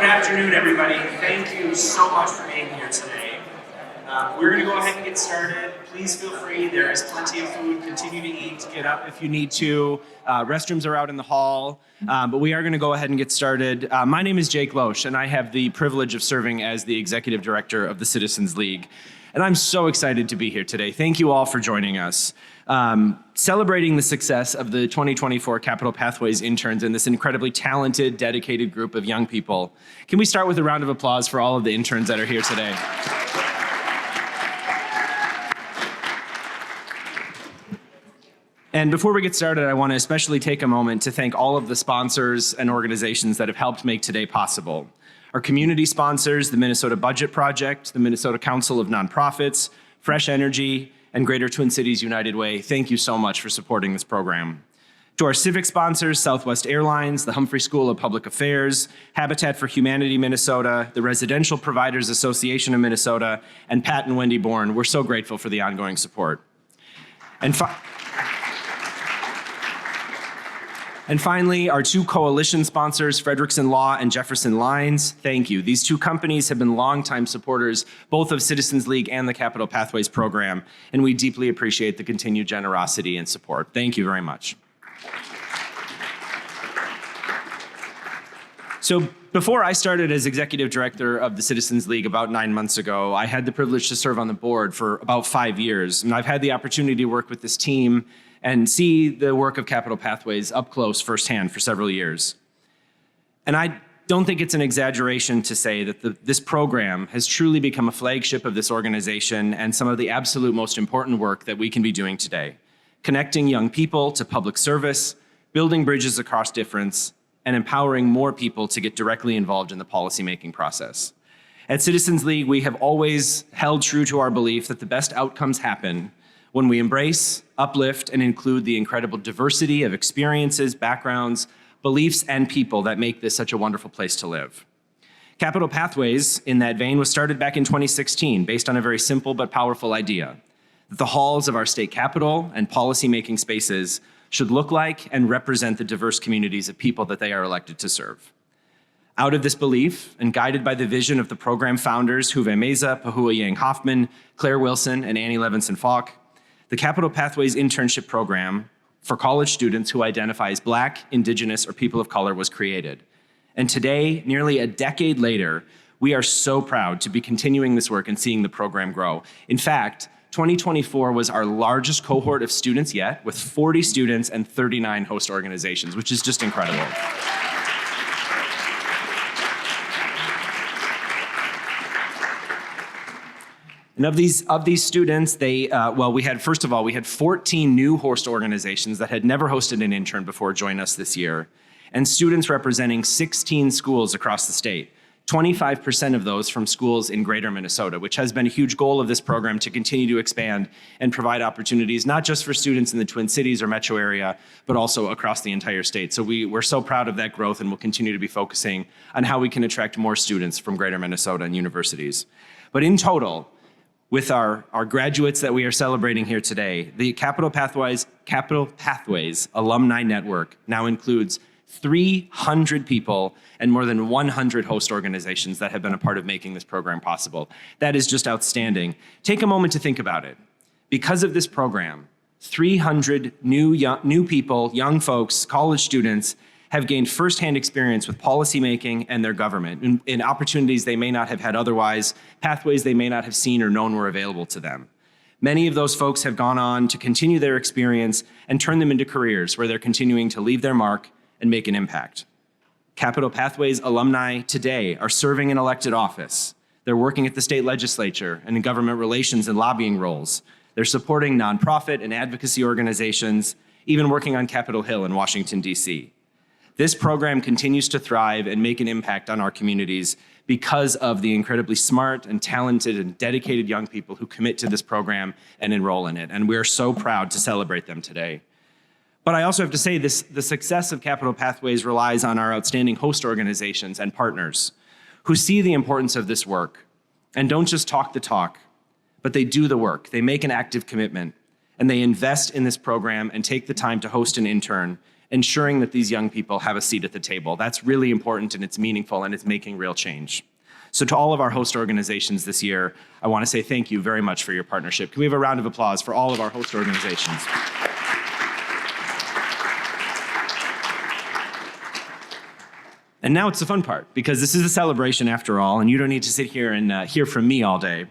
Good afternoon, everybody. Thank you so much for being here today. We're going to go ahead and get started. Please feel free. There is plenty of food. Continue to eat. Get up if you need to. Restrooms are out in the hall. But we are going to go ahead and get started. My name is Jake Loesch, and I have the privilege of serving as the Executive Director of the Citizens League. And I'm so excited to be here today. Thank you all for joining us. Celebrating the success of the 2024 Capital Pathways interns and this incredibly talented, dedicated group of young people. Can we start with a round of applause for all of the interns that are here today? And before we get started, I want to especially take a moment to thank all of the sponsors and organizations that have helped make today possible. Our community sponsors, the Minnesota Budget Project, the Minnesota Council of Nonprofits, Fresh Energy, and Greater Twin Cities United Way, thank you so much for supporting this program. To our civic sponsors, Southwest Airlines, the Humphrey School of Public Affairs, Habitat for Humanity Minnesota, the Residential Providers Association of Minnesota, and Pat and Wendy Bourne, we're so grateful for the ongoing support. And finally, our two coalition sponsors, Frederickson Law and Jefferson Lines, thank you. These two companies have been longtime supporters, both of Citizens League and the Capital Pathways program, and we deeply appreciate the continued generosity and support. Thank you very much. So before I started as Executive Director of the Citizens League about 9 months ago, I had the privilege to serve on the board for about 5 years, and I've had the opportunity to work with this team and see the work of Capital Pathways up close firsthand for several years. And I don't think it's an exaggeration to say that this program has truly become a flagship of this organization and some of the absolute most important work that we can be doing today, connecting young people to public service, building bridges across difference, and empowering more people to get directly involved in the policymaking process. At Citizens League, we have always held true to our belief that the best outcomes happen when we embrace, uplift, and include the incredible diversity of experiences, backgrounds, beliefs, and people that make this such a wonderful place to live. Capital Pathways, in that vein, was started back in 2016 based on a very simple but powerful idea, that the halls of our state capitol and policymaking spaces should look like and represent the diverse communities of people that they are elected to serve. Out of this belief, and guided by the vision of the program founders, Huve Meza, Pahua Yang Hoffman, Claire Wilson, and Annie Levinson-Falk, the Capital Pathways internship program for college students who identify as Black, Indigenous, or people of color was created. And today, nearly a decade later, we are so proud to be continuing this work and seeing the program grow. In fact, 2024 was our largest cohort of students yet, with 40 students and 39 host organizations, which is just incredible. And of these students, we had 14 new host organizations that had never hosted an intern before join us this year, and students representing 16 schools across the state, 25% of those from schools in Greater Minnesota, which has been a huge goal of this program to continue to expand and provide opportunities, not just for students in the Twin Cities or metro area, but also across the entire state. So we're so proud of that growth, and we'll continue to be focusing on how we can attract more students from Greater Minnesota and universities. But in total, with our graduates that we are celebrating here today, the Capital Pathways Alumni Network now includes 300 people and more than 100 host organizations that have been a part of making this program possible. That is just outstanding. Take a moment to think about it. Because of this program, 300 new people, young folks, college students, have gained firsthand experience with policymaking and their government in opportunities they may not have had otherwise, pathways they may not have seen or known were available to them. Many of those folks have gone on to continue their experience and turn them into careers where they're continuing to leave their mark and make an impact. Capital Pathways alumni today are serving in elected office. They're working at the state legislature and in government relations and lobbying roles. They're supporting nonprofit and advocacy organizations, even working on Capitol Hill in Washington, D.C. This program continues to thrive and make an impact on our communities because of the incredibly smart and talented and dedicated young people who commit to this program and enroll in it. And we're so proud to celebrate them today. But I also have to say the success of Capital Pathways relies on our outstanding host organizations and partners who see the importance of this work and don't just talk the talk, but they do the work. They make an active commitment and they invest in this program and take the time to host an intern ensuring that these young people have a seat at the table. That's really important and it's meaningful and it's making real change. So to all of our host organizations this year, I want to say thank you very much for your partnership. Can we have a round of applause for all of our host organizations? And now it's the fun part, because this is a celebration after all, and you don't need to sit here and hear from me all day.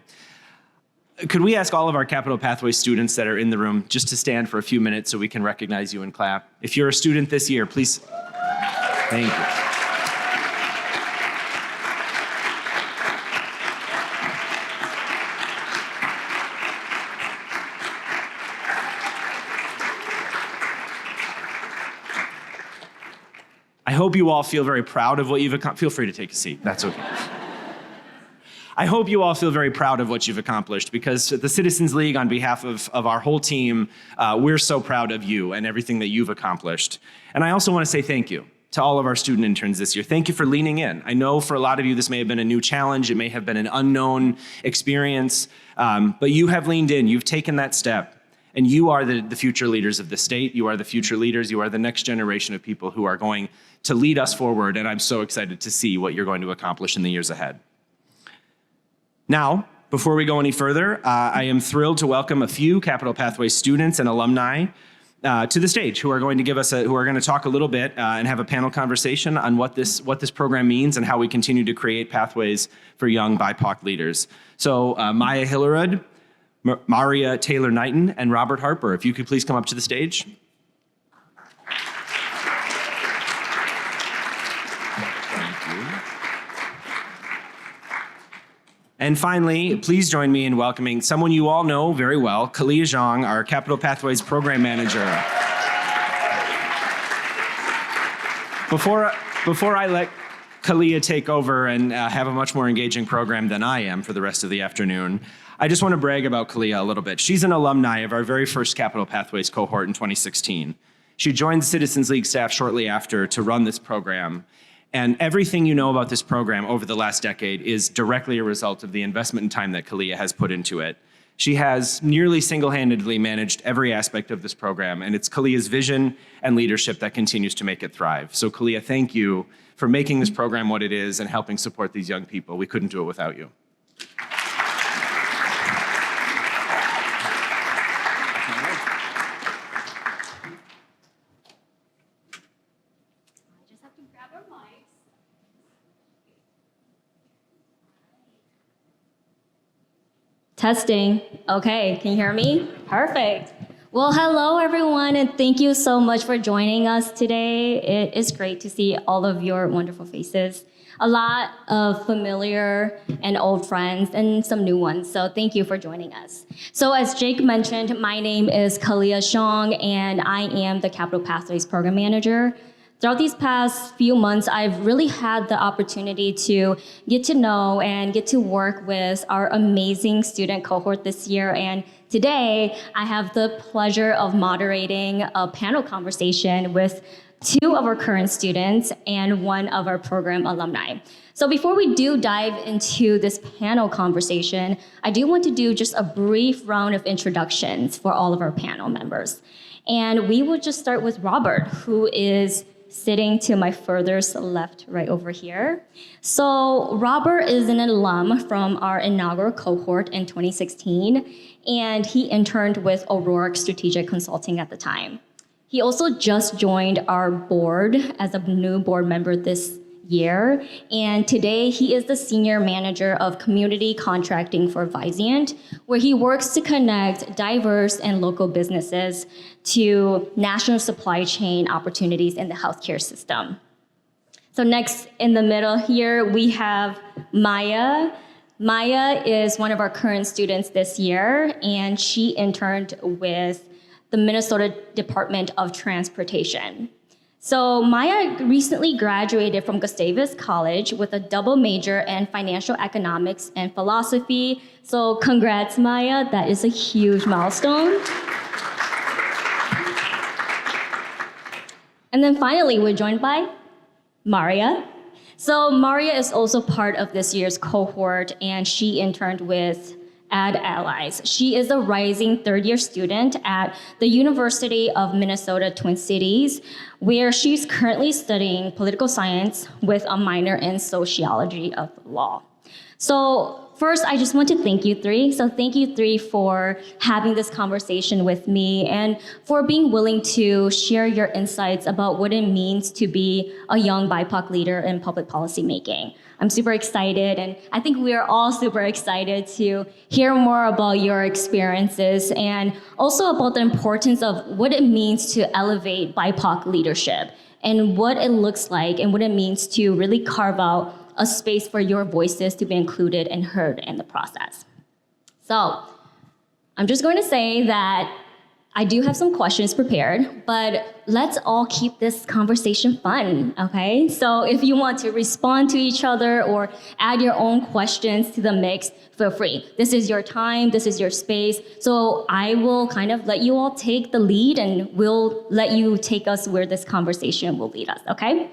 Could we ask all of our Capital Pathways students that are in the room just to stand for a few minutes so we can recognize you and clap? If you're a student this year, please. Thank you. I hope you all feel very proud of what you've accomplished. Feel free to take a seat. That's okay. I hope you all feel very proud of what you've accomplished, because the Citizens League, on behalf of our whole team, we're so proud of you and everything that you've accomplished. And I also want to say thank you to all of our student interns this year. Thank you for leaning in. I know for a lot of you, this may have been a new challenge. It may have been an unknown experience, but you have leaned in. You've taken that step. And you are the future leaders of the state. You are the future leaders. You are the next generation of people who are going to lead us forward. And I'm so excited to see what you're going to accomplish in the years ahead. Now, before we go any further, I am thrilled to welcome a few Capital Pathways students and alumni to the stage who are going to talk a little bit and have a panel conversation on what this program means and how we continue to create pathways for young BIPOC leaders. So Maya Hillerud, Maria Taylor Knighton, and Robert Harper, if you could please come up to the stage. Thank you. And finally, please join me in welcoming someone you all know very well, Kalia Zhang, our Capital Pathways Program Manager. Before I let Kalia take over and have a much more engaging program than I am for the rest of the afternoon, I just want to brag about Kalia a little bit. She's an alumni of our very first Capital Pathways cohort in 2016. She joined the Citizens League staff shortly after to run this program. And everything you know about this program over the last decade is directly a result of the investment and time that Kalia has put into it. She has nearly single-handedly managed every aspect of this program, and it's Kalia's vision and leadership that continues to make it thrive. So Kalia, thank you for making this program what it is and helping support these young people. We couldn't do it without you. Testing. Okay, can you hear me? Perfect. Well, hello everyone, and thank you so much for joining us today. It is great to see all of your wonderful faces. A lot of familiar and old friends and some new ones, so thank you for joining us. So as Jake mentioned, my name is Kalia Zhang, and I am the Capital Pathways Program Manager. Throughout these past few months, I've really had the opportunity to get to know and get to work with our amazing student cohort this year. And today, I have the pleasure of moderating a panel conversation with two of our current students and one of our program alumni. So before we do dive into this panel conversation, I do want to do just a brief round of introductions for all of our panel members. And we will just start with Robert, who is sitting to my furthest left right over here. So Robert is an alum from our inaugural cohort in 2016, and he interned with O'Rourke Strategic Consulting at the time. He also just joined our board as a new board member this year, and today he is the senior manager of community contracting for Vizient, where he works to connect diverse and local businesses to national supply chain opportunities in the healthcare system. So next in the middle here, we have Maya. Maya is one of our current students this year, and she interned with the Minnesota Department of Transportation. So Maya recently graduated from Gustavus College with a double major in financial economics and philosophy. So congrats, Maya. That is a huge milestone. And then finally, we're joined by Maria. So Maria is also part of this year's cohort, and she interned with Ad Allies. She is a rising third-year student at the University of Minnesota Twin Cities, where she's currently studying political science with a minor in sociology of law. So first, I just want to thank you three. So thank you three for having this conversation with me and for being willing to share your insights about what it means to be a young BIPOC leader in public policy making. I'm super excited, and I think we are all super excited to hear more about your experiences and also about the importance of what it means to elevate BIPOC leadership and what it looks like and what it means to really carve out a space for your voices to be included and heard in the process. So I'm just going to say that I do have some questions prepared, but let's all keep this conversation fun, okay? So if you want to respond to each other or add your own questions to the mix, feel free. This is your time, this is your space. So I will kind of let you all take the lead and we'll let you take us where this conversation will lead us, okay?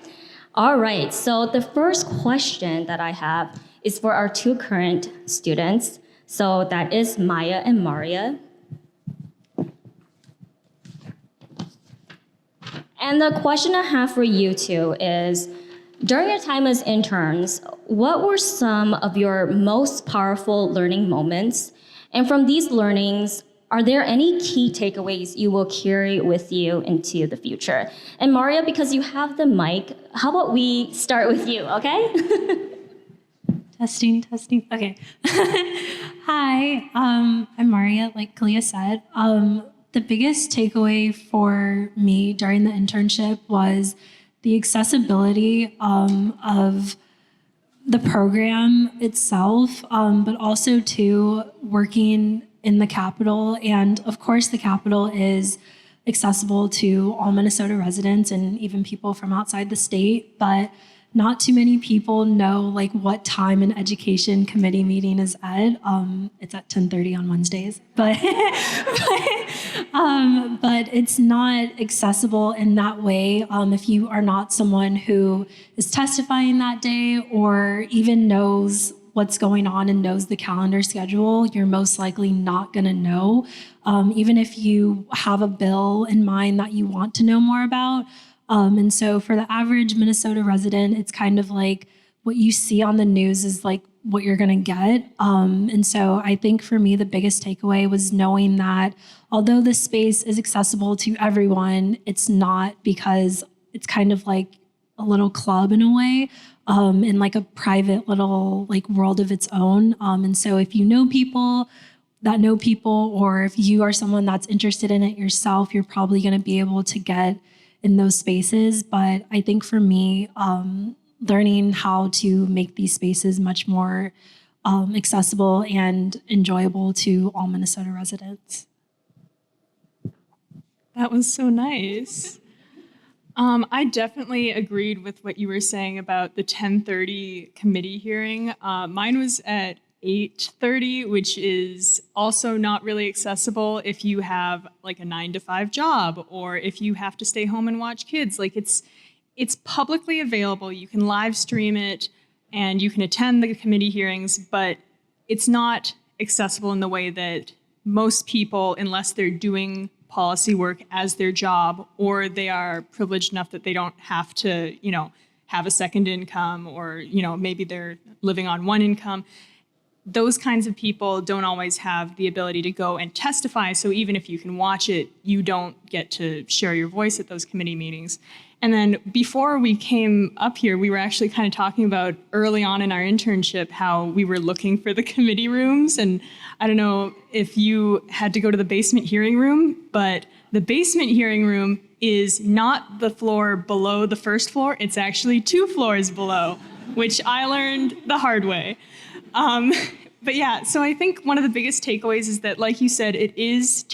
All right, so the first question that I have is for our two current students. So that is Maya and Maria. And the question I have for you two is, during your time as interns, what were some of your most powerful learning moments? And from these learnings, are there any key takeaways you will carry with you into the future? And Maria, because you have the mic, how about we start with you, okay? Testing. Okay. Hi, I'm Maria, like Kalia said. The biggest takeaway for me during the internship was the accessibility of the program itself, but also to working in the Capitol. And of course, the Capitol is accessible to all Minnesota residents and even people from outside the state, but not too many people know like what time an education committee meeting is at. It's at 10:30 on Wednesdays, but it's not accessible in that way. If you are not someone who is testifying that day or even knows what's going on and knows the calendar schedule, you're most likely not going to know. Even if you have a bill in mind that you want to know more about. And so for the average Minnesota resident, it's kind of like what you see on the news is like what you're going to get. And so I think for me, the biggest takeaway was knowing that although this space is accessible to everyone, it's not, because it's kind of like a little club in a way, in like a private little like world of its own. And so if you know people that know people, or if you are someone that's interested in it yourself, you're probably going to be able to get in those spaces. But I think for me, learning how to make these spaces much more accessible and enjoyable to all Minnesota residents. That was so nice. I definitely agreed with what you were saying about the 10:30 committee hearing. Mine was at 8:30, which is also not really accessible if you have like a 9-to-5 job or if you have to stay home and watch kids. Like it's publicly available. You can live stream it and you can attend the committee hearings, but it's not accessible in the way that most people, unless they're doing policy work as their job or they are privileged enough that they don't have to, have a second income, or, maybe they're living on one income. Those kinds of people don't always have the ability to go and testify. So even if you can watch it, you don't get to share your voice at those committee meetings. And then before we came up here, we were actually kind of talking about early on in our internship how we were looking for the committee rooms. And I don't know if you had to go to the basement hearing room, but the basement hearing room is not the floor below the first floor. It's actually 2 floors below, which I learned the hard way. But yeah, so I think one of the biggest takeaways is that, like you said, it is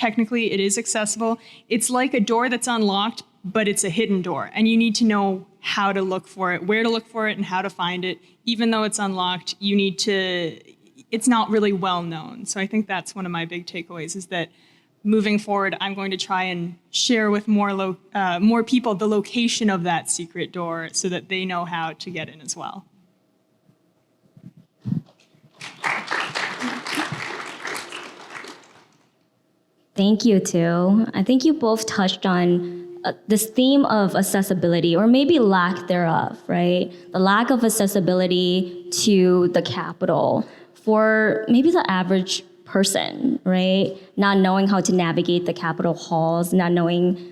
accessible. It's like a door that's unlocked, but it's a hidden door. And you need to know how to look for it, where to look for it, and how to find it. Even though it's unlocked, it's not really well known. So I think that's one of my big takeaways, is that moving forward, I'm going to try and share with more people the location of that secret door so that they know how to get in as well. Thank you too. I think you both touched on this theme of accessibility, or maybe lack thereof, right? The lack of accessibility to the Capitol for maybe the average person, right? Not knowing how to navigate the Capitol halls, not knowing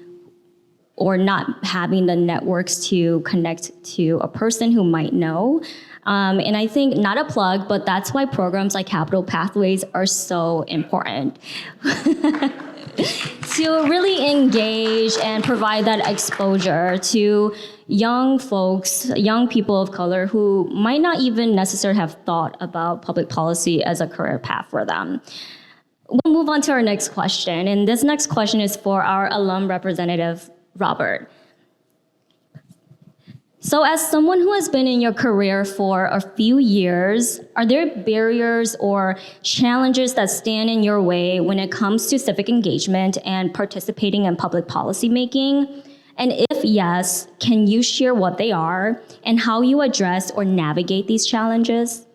or not having the networks to connect to a person who might know. And I think, not a plug, but that's why programs like Capital Pathways are so important. To really engage and provide that exposure to young folks, young people of color who might not even necessarily have thought about public policy as a career path for them. We'll move on to our next question. And this next question is for our alum representative, Robert. So as someone who has been in your career for a few years, are there barriers or challenges that stand in your way when it comes to civic engagement and participating in public policy making? And if yes, can you share what they are and how you address or navigate these challenges?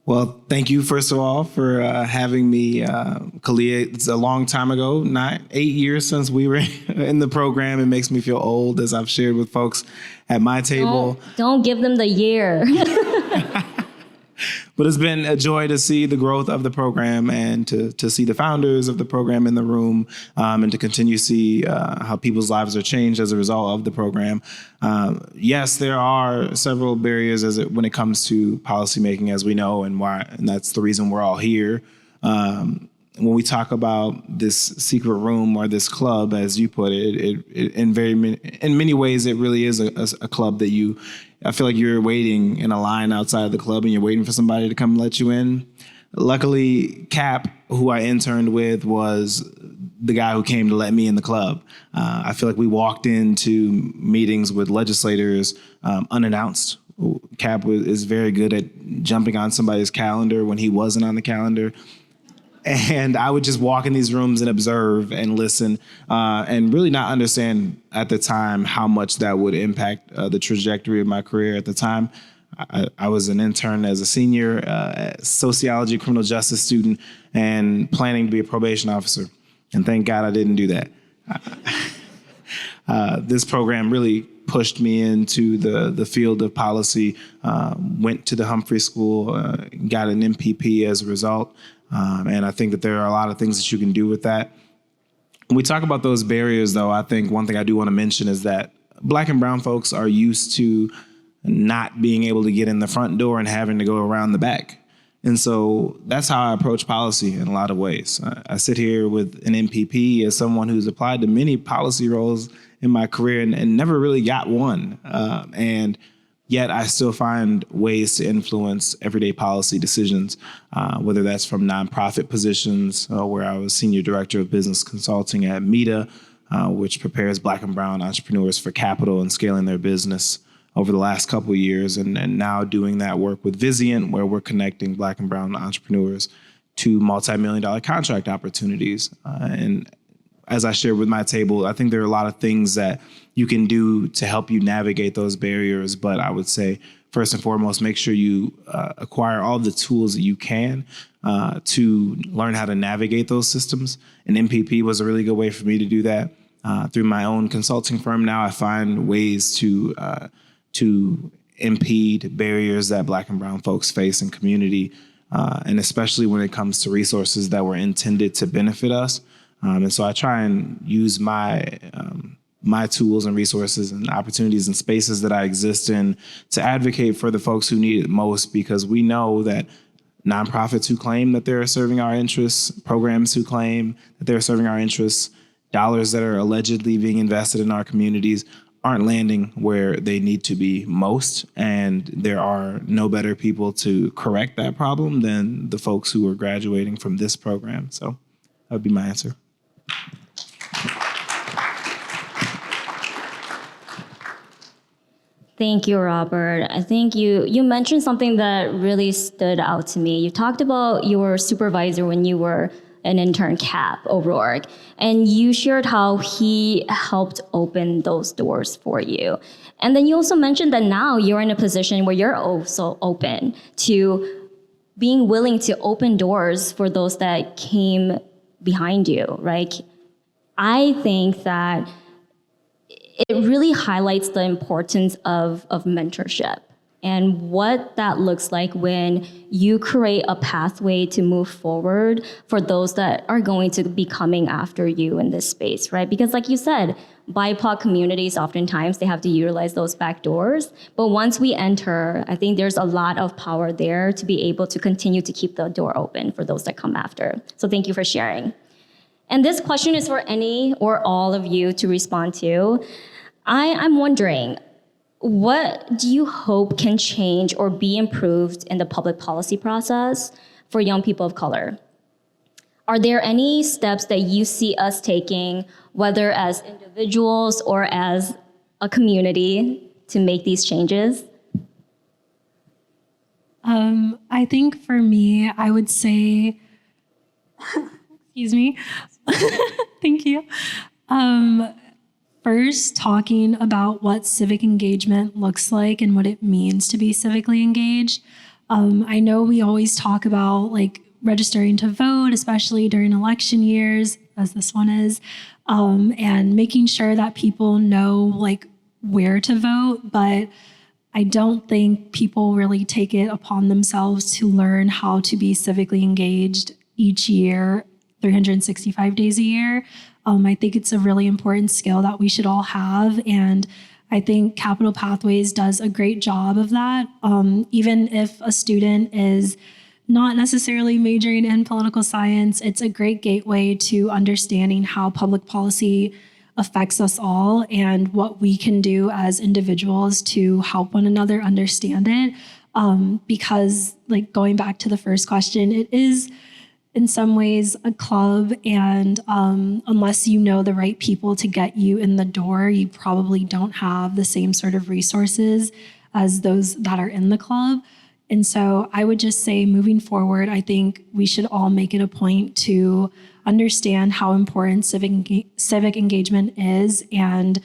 Well, thank you, first of all, for having me. Kalia, it's a long time ago, 8 years since we were in the program. It makes me feel old, as I've shared with folks at my table. Don't give them the year. But it's been a joy to see the growth of the program and to see the founders of the program in the room, and to continue to see how people's lives are changed as a result of the program. Yes, there are several barriers when it comes to policymaking, as we know, and that's the reason we're all here. When we talk about this secret room or this club, as you put it, in many ways, it really is a club that I feel like you're waiting in a line outside the club and you're waiting for somebody to come let you in. Luckily, Cap, who I interned with, was the guy who came to let me in the club. I feel like we walked into meetings with legislators unannounced. Cap is very good at jumping on somebody's calendar when he wasn't on the calendar. And I would just walk in these rooms and observe and listen, and really not understand at the time how much that would impact the trajectory of my career at the time. I was an intern as a senior sociology criminal justice student and planning to be a probation officer. And thank God I didn't do that. This program really pushed me into the field of policy, went to the Humphrey School, got an MPP as a result. And I think that there are a lot of things that you can do with that. When we talk about those barriers, though, I think one thing I do want to mention is that Black and brown folks are used to not being able to get in the front door and having to go around the back. And so that's how I approach policy in a lot of ways. I sit here with an MPP as someone who's applied to many policy roles in my career and never really got one. And yet I still find ways to influence everyday policy decisions, whether that's from nonprofit positions, where I was senior director of business consulting at META, which prepares Black and brown entrepreneurs for capital and scaling their business over the last couple of years, and now doing that work with Vizient, where we're connecting Black and brown entrepreneurs to multi-million-dollar contract opportunities. And as I shared with my table, I think there are a lot of things that you can do to help you navigate those barriers. But I would say, first and foremost, make sure you acquire all the tools that you can to learn how to navigate those systems. And MPP was a really good way for me to do that. Through my own consulting firm now, I find ways to impede barriers that Black and brown folks face in community, and especially when it comes to resources that were intended to benefit us. And so I try and use my tools and resources and opportunities and spaces that I exist in to advocate for the folks who need it most, because we know that nonprofits who claim that they're serving our interests, programs who claim that they're serving our interests, dollars that are allegedly being invested in our communities aren't landing where they need to be most. And there are no better people to correct that problem than the folks who are graduating from this program. So that would be my answer. Thank you, Robert. I think you mentioned something that really stood out to me. You talked about your supervisor when you were an intern, Cap O'Rourke, and you shared how he helped open those doors for you. And then you also mentioned that now you're in a position where you're also open to being willing to open doors for those that came behind you, right? I think that it really highlights the importance of mentorship and what that looks like when you create a pathway to move forward for those that are going to be coming after you in this space, right? Because like you said, BIPOC communities, oftentimes they have to utilize those back doors. But once we enter, I think there's a lot of power there to be able to continue to keep the door open for those that come after. So thank you for sharing. And this question is for any or all of you to respond to. I'm wondering, what do you hope can change or be improved in the public policy process for young people of color? Are there any steps that you see us taking, whether as individuals or as a community, to make these changes? I think for me, I would say, excuse me, thank you. First, talking about what civic engagement looks like and what it means to be civically engaged. I know we always talk about like registering to vote, especially during election years, as this one is, and making sure that people know like where to vote. But I don't think people really take it upon themselves to learn how to be civically engaged each year, 365 days a year. I think it's a really important skill that we should all have. And I think Capital Pathways does a great job of that. Even if a student is not necessarily majoring in political science, it's a great gateway to understanding how public policy affects us all and what we can do as individuals to help one another understand it. Because like going back to the first question, it is in some ways a club, and unless you know the right people to get you in the door, you probably don't have the same sort of resources as those that are in the club. And so I would just say moving forward, I think we should all make it a point to understand how important civic engagement is, and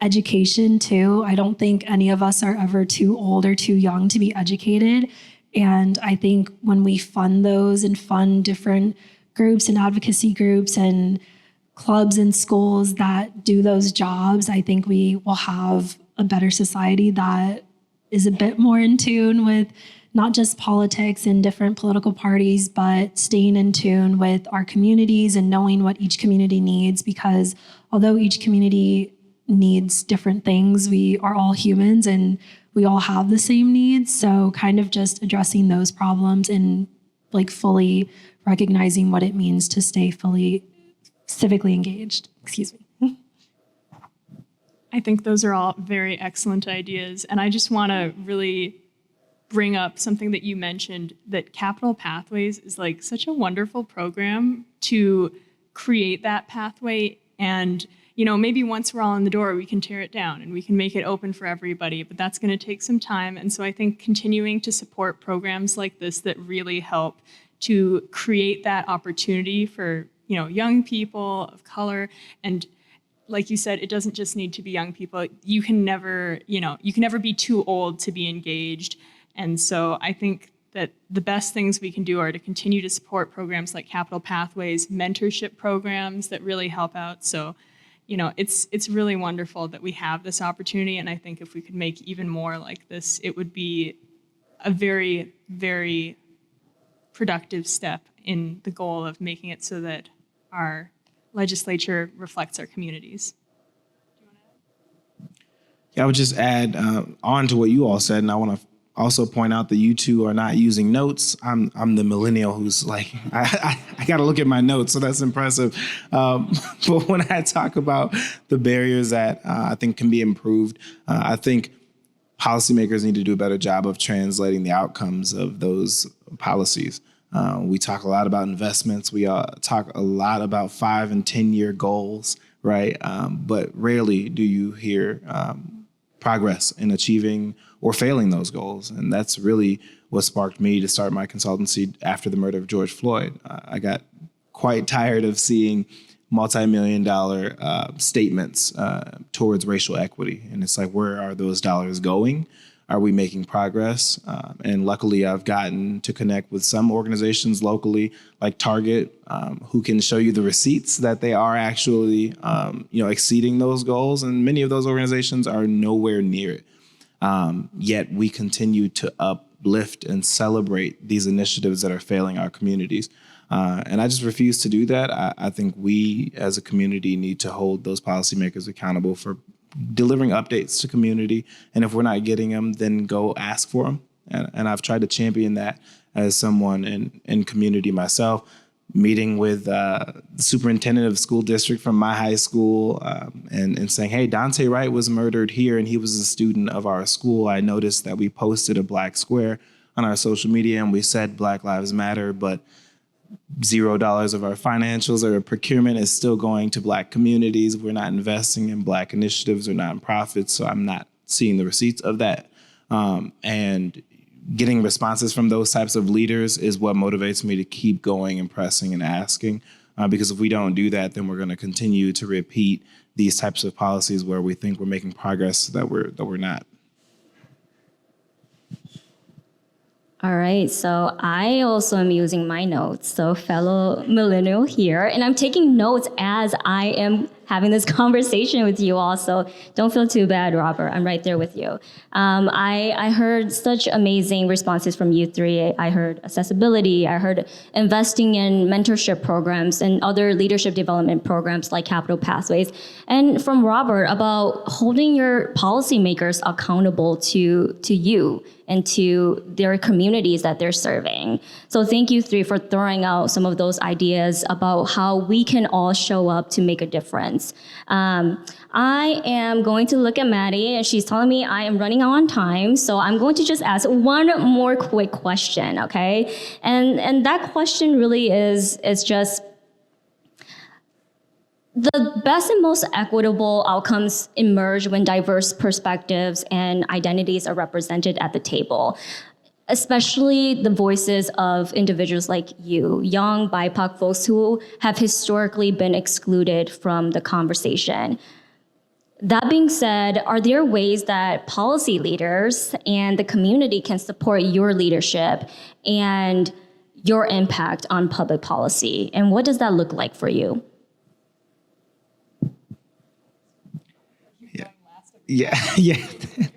education too. I don't think any of us are ever too old or too young to be educated. And I think when we fund those and fund different groups and advocacy groups and clubs and schools that do those jobs, I think we will have a better society that is a bit more in tune with not just politics and different political parties, but staying in tune with our communities and knowing what each community needs. Because although each community needs different things, we are all humans and we all have the same needs. So kind of just addressing those problems and like fully recognizing what it means to stay fully civically engaged. Excuse me. I think those are all very excellent ideas. And I just want to really bring up something that you mentioned, that Capital Pathways is like such a wonderful program to create that pathway. And you know, maybe once we're all in the door, we can tear it down and we can make it open for everybody, but that's going to take some time. And so I think continuing to support programs like this that really help to create that opportunity for, you know, young people of color. And like you said, it doesn't just need to be young people. You can never be too old to be engaged. And so I think that the best things we can do are to continue to support programs like Capital Pathways, mentorship programs that really help out. So you know, it's really wonderful that we have this opportunity, and I think if we could make even more like this, it would be a very, very productive step in the goal of making it so that our legislature reflects our communities. Yeah, I would just add on to what you all said, and I want to also point out that you two are not using notes. I'm the millennial who's like, I got to look at my notes, so that's impressive. But when I talk about the barriers that I think can be improved, I think policymakers need to do a better job of translating the outcomes of those policies. We talk a lot about investments. We talk a lot about 5 and 10-year goals, right? But rarely do you hear progress in achieving or failing those goals. And that's really what sparked me to start my consultancy after the murder of George Floyd. I got quite tired of seeing multi-million-dollar statements towards racial equity. And it's like, where are those dollars going? are we making progress? And luckily, I've gotten to connect with some organizations locally, like Target, who can show you the receipts that they are actually, exceeding those goals. And many of those organizations are nowhere near it. Yet we continue to uplift and celebrate these initiatives that are failing our communities. And I just refuse to do that. I think we as a community need to hold those policymakers accountable for delivering updates to community. And if we're not getting them, then go ask for them. And I've tried to champion that as someone in community myself, meeting with the superintendent of the school district from my high school and saying, hey, Dante Wright was murdered here and he was a student of our school. I noticed that we posted a black square on our social media and we said Black Lives Matter, but $0 of our financials or procurement is still going to Black communities. We're not investing in Black initiatives or nonprofits, so I'm not seeing the receipts of that. And getting responses from those types of leaders is what motivates me to keep going and pressing and asking. Because if we don't do that, then we're going to continue to repeat these types of policies where we think we're making progress that we're not. All right, so I also am using my notes, so fellow millennial here, and I'm taking notes as I am having this conversation with you all, so don't feel too bad, Robert. I'm right there with you. I heard such amazing responses from you three. I heard accessibility, I heard investing in mentorship programs and other leadership development programs like Capital Pathways, and from Robert about holding your policymakers accountable to you and to their communities that they're serving. So thank you three for throwing out some of those ideas about how we can all show up to make a difference. I am going to look at Maddie and she's telling me I am running out on time. So I'm going to just ask one more quick question, okay? And that question really is just, the best and most equitable outcomes emerge when diverse perspectives and identities are represented at the table, especially the voices of individuals like you, young BIPOC folks who have historically been excluded from the conversation. That being said, are there ways that policy leaders and the community can support your leadership and your impact on public policy? And what does that look like for you? Yeah,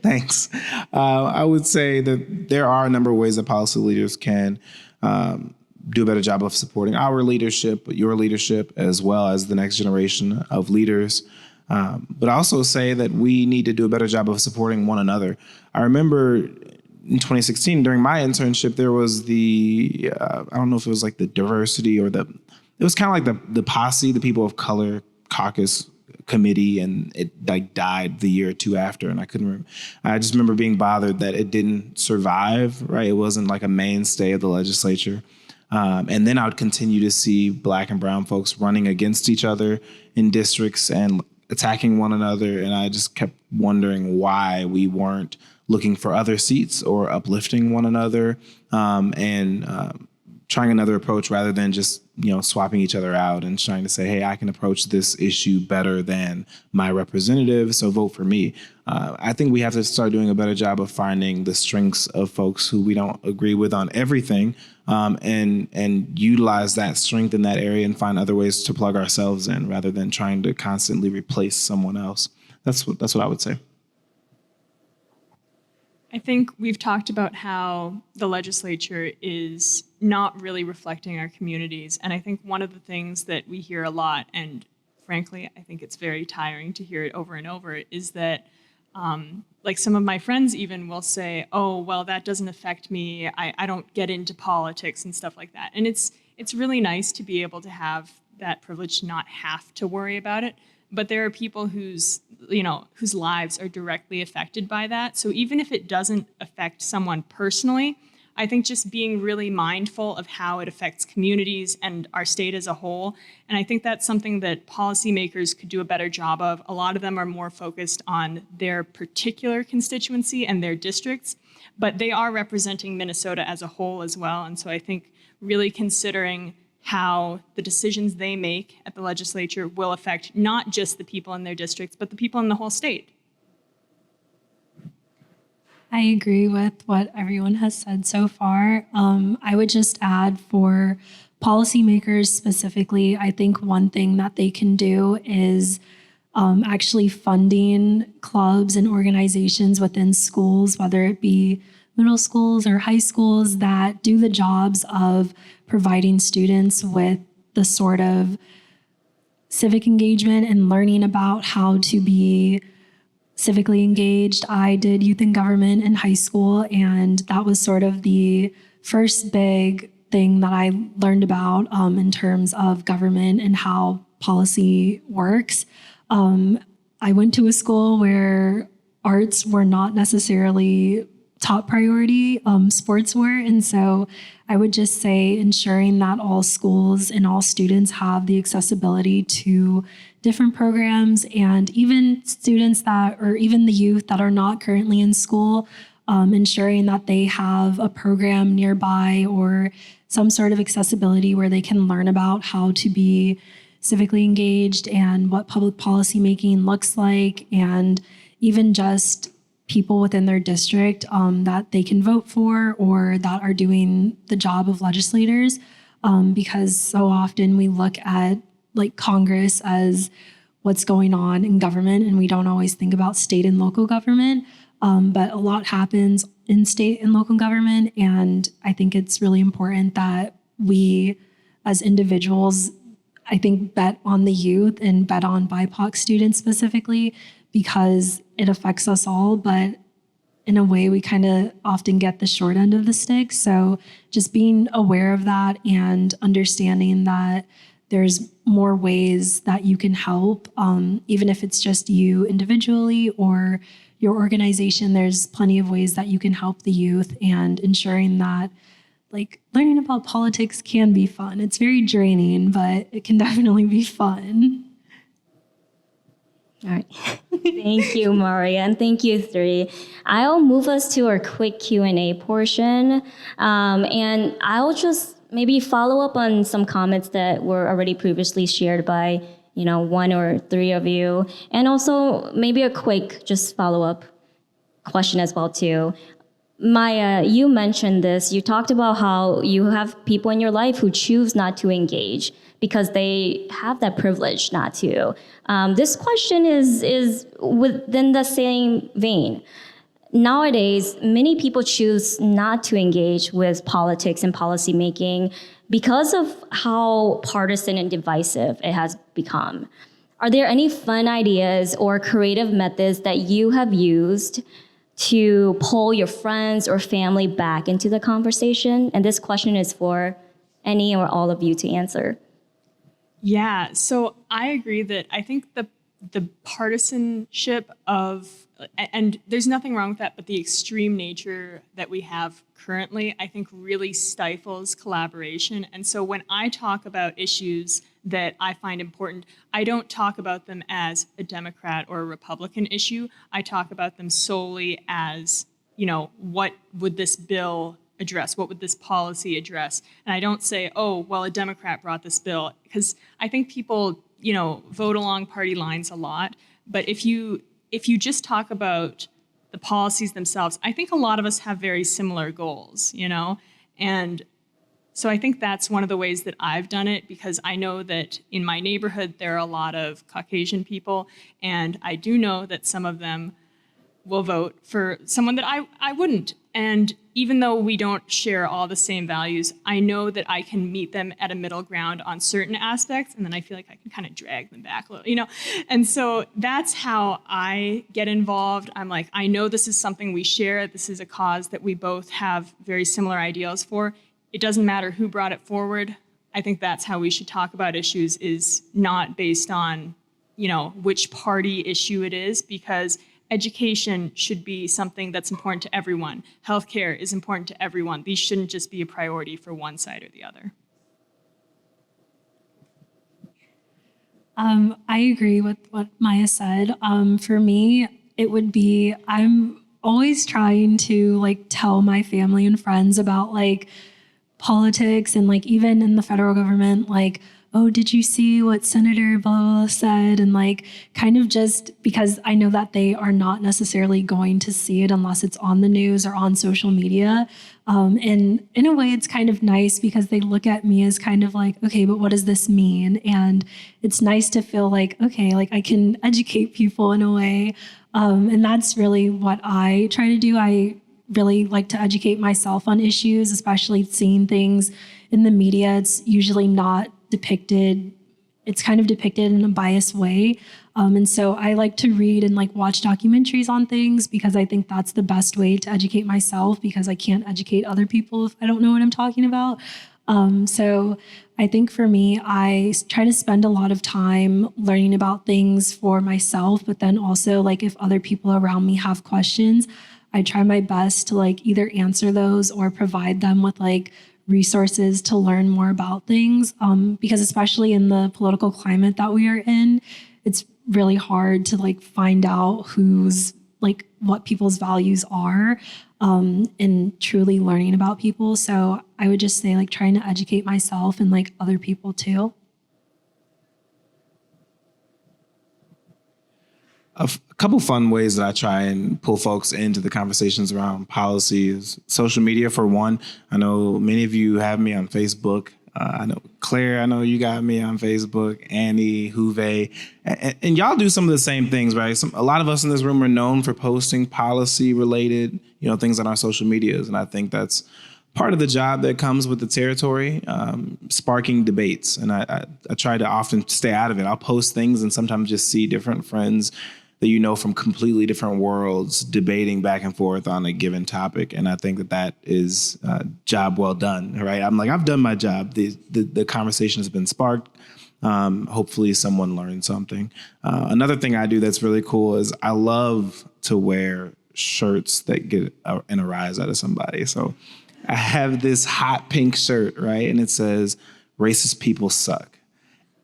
thanks. I would say that there are a number of ways that policy leaders can do a better job of supporting our leadership, your leadership, as well as the next generation of leaders. But I also say that we need to do a better job of supporting one another. I remember in 2016, during my internship, there was the, I don't know if it was like the diversity or it was kind of like the posse, the people of color caucus committee, and it like died the year or two after, and I couldn't remember. I just remember being bothered that it didn't survive, right? It wasn't like a mainstay of the legislature. And then I would continue to see Black and brown folks running against each other in districts and attacking one another, and I just kept wondering why we weren't looking for other seats or uplifting one another, and trying another approach rather than just, swapping each other out and trying to say, hey, I can approach this issue better than my representative, so vote for me. I think we have to start doing a better job of finding the strengths of folks who we don't agree with on everything, and utilize that strength in that area and find other ways to plug ourselves in rather than trying to constantly replace someone else. That's what I would say. I think we've talked about how the legislature is not really reflecting our communities. And I think one of the things that we hear a lot, and frankly, I think it's very tiring to hear it over and over, is that like some of my friends even will say, oh, well, that doesn't affect me. I don't get into politics and stuff like that. And it's really nice to be able to have that privilege to not have to worry about it. But there are people whose lives are directly affected by that. So even if it doesn't affect someone personally, I think just being really mindful of how it affects communities and our state as a whole. And I think that's something that policymakers could do a better job of. A lot of them are more focused on their particular constituency and their districts, but they are representing Minnesota as a whole as well. And so I think really considering how the decisions they make at the legislature will affect not just the people in their districts, but the people in the whole state. I agree with what everyone has said so far. I would just add for policymakers specifically, I think one thing that they can do is actually funding clubs and organizations within schools, whether it be middle schools or high schools, that do the jobs of providing students with the sort of civic engagement and learning about how to be civically engaged. I did youth in government in high school, and that was sort of the first big thing that I learned about in terms of government and how policy works. I went to a school where arts were not necessarily top priority, sports were. And so I would just say ensuring that all schools and all students have the accessibility to different programs, and even students that, or even the youth that are not currently in school, ensuring that they have a program nearby or some sort of accessibility where they can learn about how to be civically engaged and what public policy making looks like, and even just people within their district that they can vote for or that are doing the job of legislators, because so often we look at like Congress as what's going on in government, and we don't always think about state and local government, but a lot happens in state and local government, and I think it's really important that we as individuals, I think, bet on the youth and bet on BIPOC students specifically, because it affects us all, but in a way we kind of often get the short end of the stick. So just being aware of that and understanding that there's more ways that you can help, even if it's just you individually or your organization, there's plenty of ways that you can help the youth, and ensuring that like learning about politics can be fun. It's very draining, but it can definitely be fun. All right. Thank you, Maria, and thank you, three. I'll move us to our quick Q&A portion, and I'll just maybe follow up on some comments that were already previously shared by, one or three of you, and also maybe a quick just follow-up question as well too. Maya, you mentioned this. You talked about how you have people in your life who choose not to engage because they have that privilege not to. This question is within the same vein. Nowadays, many people choose not to engage with politics and policymaking because of how partisan and divisive it has become. Are there any fun ideas or creative methods that you have used to pull your friends or family back into the conversation? And this question is for any or all of you to answer. Yeah, so I agree that I think the partisanship of, and there's nothing wrong with that, but the extreme nature that we have currently, I think really stifles collaboration. And so when I talk about issues that I find important, I don't talk about them as a Democrat or a Republican issue. I talk about them solely as, what would this bill address? What would this policy address? And I don't say, oh, well, a Democrat brought this bill, because I think people, vote along party lines a lot. But if you just talk about the policies themselves, I think a lot of us have very similar goals, and so I think that's one of the ways that I've done it, because I know that in my neighborhood, there are a lot of Caucasian people, and I do know that some of them will vote for someone that I wouldn't. And even though we don't share all the same values, I know that I can meet them at a middle ground on certain aspects, and then I feel like I can kind of drag them back a little, And so that's how I get involved. I'm like, I know this is something we share. This is a cause that we both have very similar ideals for. It doesn't matter who brought it forward. I think that's how we should talk about issues, is not based on, which party issue it is, because education should be something that's important to everyone. Healthcare is important to everyone. These shouldn't just be a priority for one side or the other. I agree with what Maya said. For me, it would be, I'm always trying to tell my family and friends about politics, and even in the federal government, oh, did you see what Senator blah, blah, blah said? And like kind of just because I know that they are not necessarily going to see it unless it's on the news or on social media. And in a way, it's kind of nice because they look at me as kind of like, okay, but what does this mean? And it's nice to feel like, okay, like I can educate people in a way. And that's really what I try to do. I really like to educate myself on issues, especially seeing things in the media. It's usually not depicted. It's kind of depicted in a biased way. And so I like to read and like watch documentaries on things because I think that's the best way to educate myself because I can't educate other people if I don't know what I'm talking about. So I think for me, I try to spend a lot of time learning about things for myself, but then also like if other people around me have questions, I try my best to like either answer those or provide them with like resources to learn more about things. Because especially in the political climate that we are in, it's really hard to like find out who's like what people's values are, and truly learning about people. So I would just say like trying to educate myself and like other people too. A couple fun ways that I try and pull folks into the conversations around policy is social media for one. I know many of you have me on Facebook. I know Claire, I know you got me on Facebook, Annie, Huve, and y'all do some of the same things, right? A lot of us in this room are known for posting policy related, things on our social medias. And I think that's part of the job that comes with the territory, sparking debates. And I try to often stay out of it. I'll post things and sometimes just see different friends that from completely different worlds debating back and forth on a given topic. And I think that is job well done, right? I'm like, I've done my job. The conversation has been sparked. Hopefully someone learned something. Another thing I do that's really cool is I love to wear shirts that get a rise out of somebody. So I have this hot pink shirt, right? And it says, racist people suck.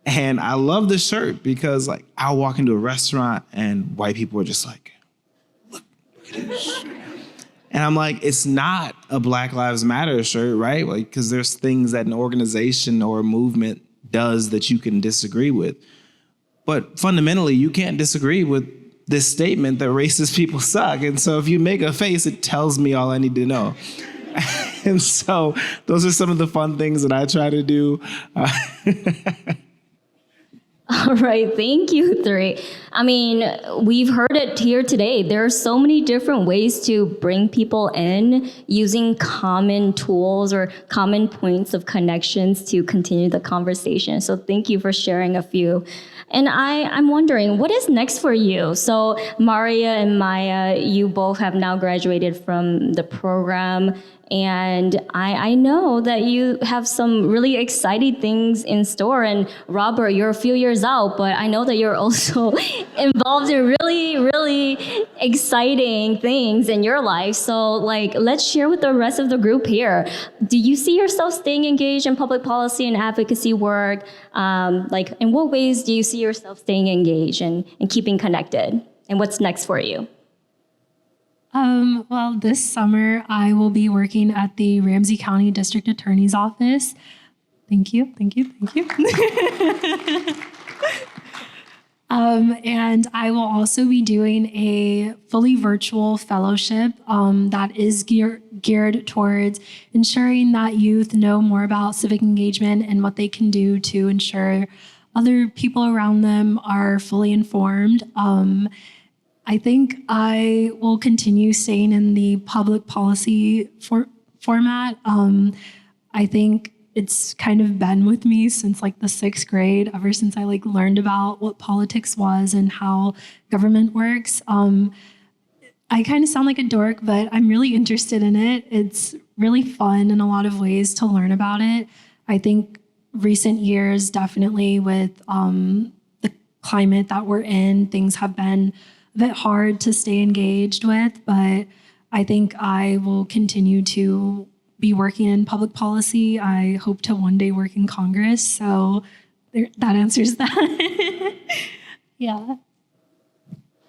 And I love the shirt because like I'll walk into a restaurant and white people are just like, look at this shirt. And I'm like, it's not a Black Lives Matter shirt, right? Like, because there's things that an organization or a movement does that you can disagree with. But fundamentally, you can't disagree with this statement that racist people suck. And so if you make a face, it tells me all I need to know. And so those are some of the fun things that I try to do. All right, thank you, three. I mean, we've heard it here today. There are so many different ways to bring people in using common tools or common points of connections to continue the conversation. So thank you for sharing a few. And I'm wondering, what is next for you? So Maria and Maya, you both have now graduated from the program. And I know that you have some really exciting things in store. And Robert, you're a few years out, but I know that you're also involved in really, really exciting things in your life. So like, let's share with the rest of the group here. Do you see yourself staying engaged in public policy and advocacy work? Like, in what ways do you see yourself staying engaged and keeping connected? And what's next for you? Well, this summer I will be working at the Ramsey County District Attorney's Office. Thank you. And I will also be doing a fully virtual fellowship that is geared towards ensuring that youth know more about civic engagement and what they can do to ensure other people around them are fully informed. I think I will continue staying in the public policy format. I think it's kind of been with me since like the 6th grade, ever since I like learned about what politics was and how government works. I kind of sound like a dork, but I'm really interested in it. It's really fun in a lot of ways to learn about it. I think recent years, definitely with the climate that we're in, things have been a bit hard to stay engaged with, but I think I will continue to be working in public policy. I hope to one day work in Congress. So that answers that. Yeah.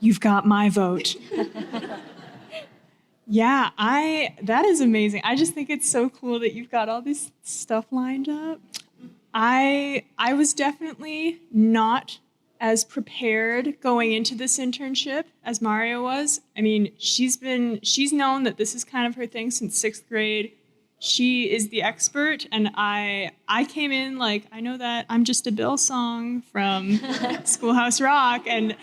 You've got my vote. Yeah, that is amazing. I just think it's so cool that you've got all this stuff lined up. I was definitely not as prepared going into this internship as Mario was. I mean, she's known that this is kind of her thing since 6th grade. She is the expert, and I came in like, I know that I'm just a Bill song from Schoolhouse Rock, and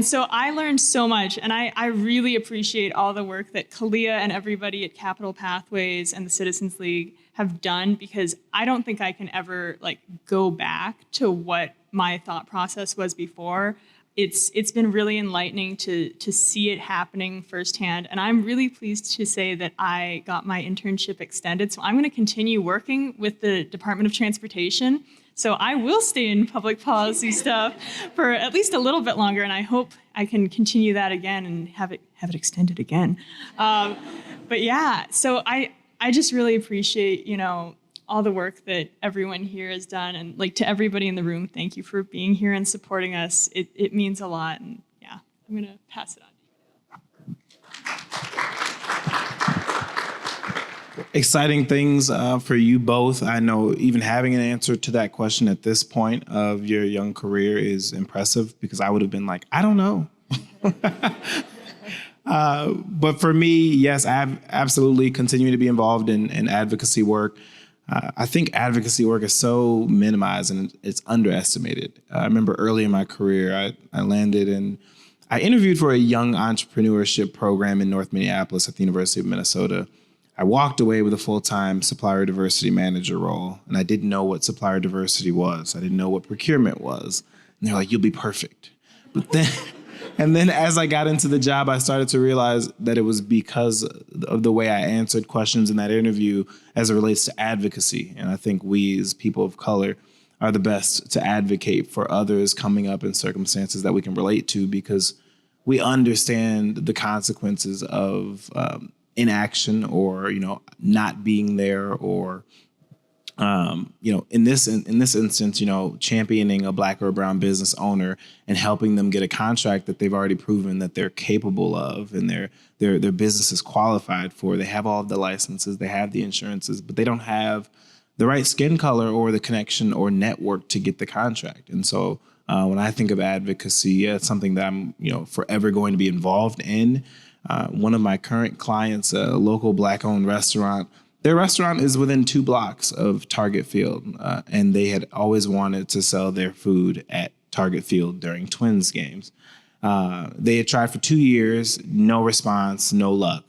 so I learned so much, and I really appreciate all the work that Kalia and everybody at Capital Pathways and the Citizens League have done, because I don't think I can ever like go back to what my thought process was before. It's been really enlightening to see it happening firsthand, and I'm really pleased to say that I got my internship extended. So I'm going to continue working with the Department of Transportation. So I will stay in public policy stuff for at least a little bit longer, and I hope I can continue that again and have it extended again. But yeah, so I just really appreciate, all the work that everyone here has done, and like to everybody in the room, thank you for being here and supporting us. It means a lot, and yeah, I'm gonna pass it on. Exciting things for you both. I know even having an answer to that question at this point of your young career is impressive, because I would have been like, I don't know. But for me, yes, I absolutely continue to be involved in advocacy work. I think advocacy work is so minimized and it's underestimated. I remember early in my career, I landed in, I interviewed for a young entrepreneurship program in North Minneapolis at the University of Minnesota. I walked away with a full-time supplier diversity manager role, and I didn't know what supplier diversity was. I didn't know what procurement was. And they're like, you'll be perfect. And then as I got into the job, I started to realize that it was because of the way I answered questions in that interview as it relates to advocacy. And I think we as people of color are the best to advocate for others coming up in circumstances that we can relate to, because we understand the consequences of inaction or, not being there, or in this instance, championing a Black or brown business owner and helping them get a contract that they've already proven that they're capable of and their business is qualified for. They have all of the licenses, they have the insurances, but they don't have the right skin color or the connection or network to get the contract. And so when I think of advocacy, it's something that I'm forever going to be involved in. One of my current clients, a local Black-owned restaurant, their restaurant is within 2 blocks of Target Field, and they had always wanted to sell their food at Target Field during Twins games. They had tried for 2 years, no response, no luck.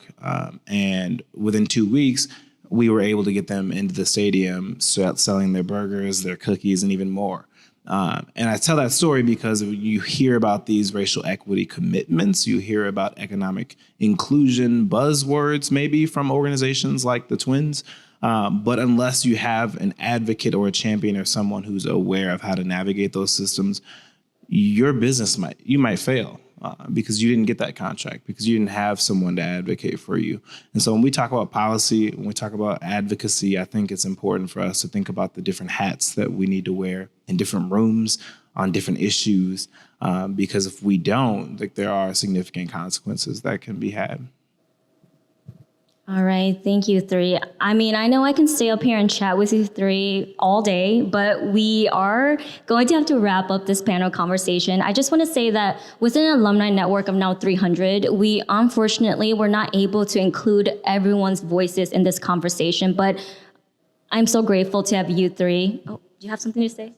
And within 2 weeks, we were able to get them into the stadium, selling their burgers, their cookies, and even more. And I tell that story because you hear about these racial equity commitments, you hear about economic inclusion buzzwords, maybe from organizations like the Twins. But unless you have an advocate or a champion or someone who's aware of how to navigate those systems, your business might fail because you didn't get that contract, because you didn't have someone to advocate for you. And so when we talk about policy, when we talk about advocacy, I think it's important for us to think about the different hats that we need to wear in different rooms on different issues, because if we don't, there are significant consequences that can be had. All right, thank you, three. I mean, I know I can stay up here and chat with you three all day, but we are going to have to wrap up this panel conversation. I just want to say that within an alumni network of now 300, we unfortunately were not able to include everyone's voices in this conversation, but I'm so grateful to have you three. Oh, do you have something to say?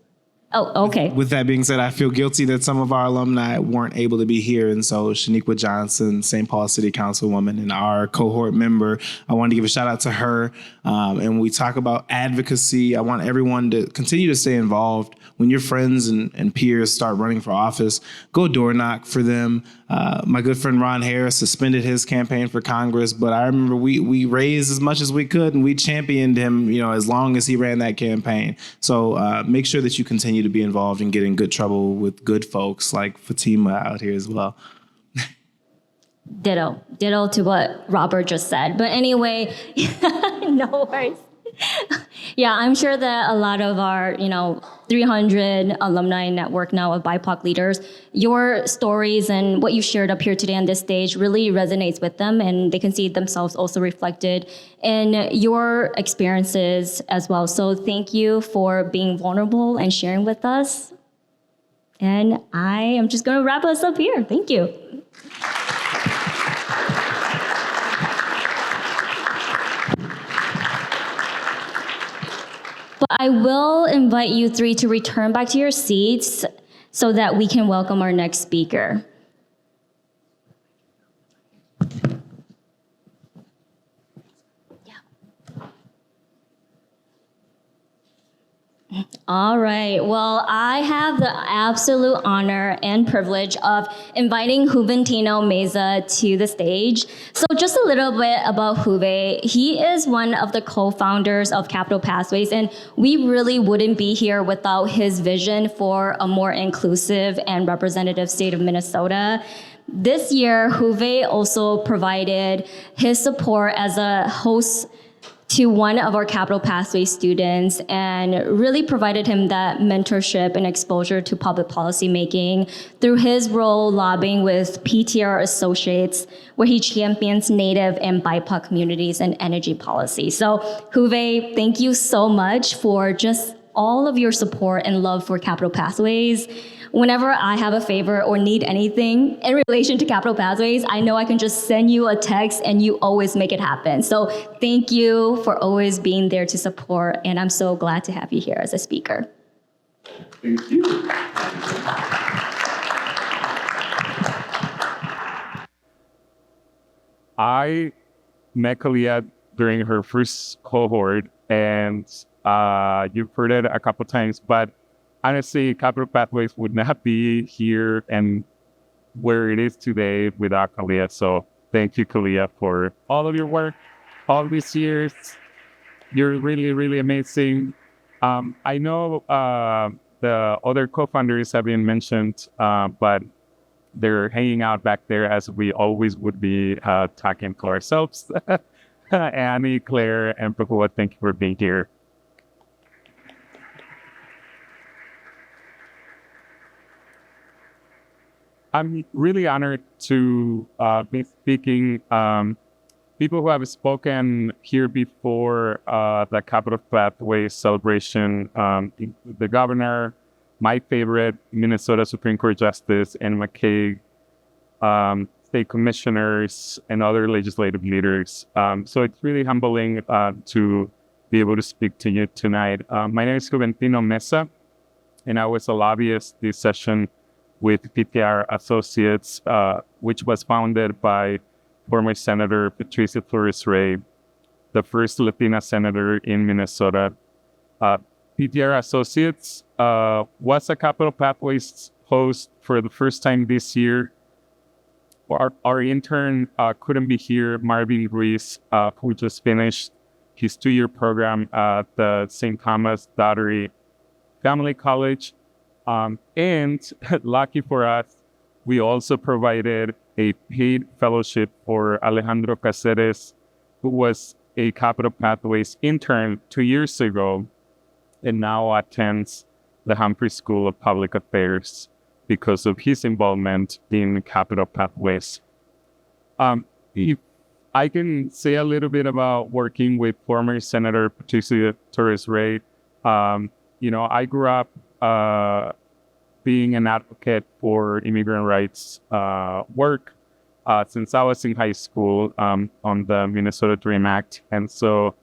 Oh, okay. With that being said, I feel guilty that some of our alumni weren't able to be here. And so Shaniqua Johnson, St. Paul City Councilwoman and our cohort member, I wanted to give a shout out to her. And when we talk about advocacy, I want everyone to continue to stay involved. When your friends and peers start running for office, go door knock for them. My good friend Ron Harris suspended his campaign for Congress, but I remember we raised as much as we could and we championed him, as long as he ran that campaign. So make sure that you continue to be involved and get in good trouble with good folks like Fatima out here as well. Ditto to what Robert just said. But anyway, no worries. Yeah, I'm sure that a lot of our, 300 alumni network now of BIPOC leaders, your stories and what you shared up here today on this stage really resonates with them, and they can see themselves also reflected in your experiences as well. So thank you for being vulnerable and sharing with us. And I am just going to wrap us up here. Thank you. But I will invite you three to return back to your seats so that we can welcome our next speaker. All right. Well, I have the absolute honor and privilege of inviting Juventino Meza to the stage. So just a little bit about Juve. He is one of the co-founders of Capital Pathways, and we really wouldn't be here without his vision for a more inclusive and representative state of Minnesota. This year, Juve also provided his support as a host to one of our Capital Pathway students and really provided him that mentorship and exposure to public policy making through his role lobbying with PTR Associates, where he champions Native and BIPOC communities and energy policy. So Juve, thank you so much for just all of your support and love for Capital Pathways. Whenever I have a favor or need anything in relation to Capital Pathways, I know I can just send you a text and you always make it happen. So thank you for always being there to support, and I'm so glad to have you here as a speaker. Thank you. I met Kalia during her first cohort, and you've heard it a couple times, but honestly, Capital Pathways would not be here and where it is today without Kalia. So thank you, Kalia, for all of your work all these years. You're really, really amazing. I know the other co-founders have been mentioned, but they're hanging out back there as we always would be talking to ourselves. Annie, Claire, and Pakua, thank you for being here. I'm really honored to be speaking. People who have spoken here before the Capital Pathways celebration, the governor, my favorite Minnesota Supreme Court Justice, and McKay, state commissioners, and other legislative leaders. So it's really humbling to be able to speak to you tonight. My name is Juventino Meza, and I was a lobbyist this session with PTR Associates, which was founded by former Senator Patricia Flores Ray, the first Latina senator in Minnesota. PTR Associates was a Capital Pathways host for the first time this year. Our intern couldn't be here, Marvin Ruiz, who just finished his 2-year program at the St. Thomas Daugherty Family College. And lucky for us, we also provided a paid fellowship for Alejandro Caceres, who was a Capital Pathways intern 2 years ago and now attends the Humphrey School of Public Affairs because of his involvement in Capital Pathways. If I can say a little bit about working with former Senator Patricia Torres Ray. I grew up being an advocate for immigrant rights work since I was in high school on the Minnesota DREAM Act. And so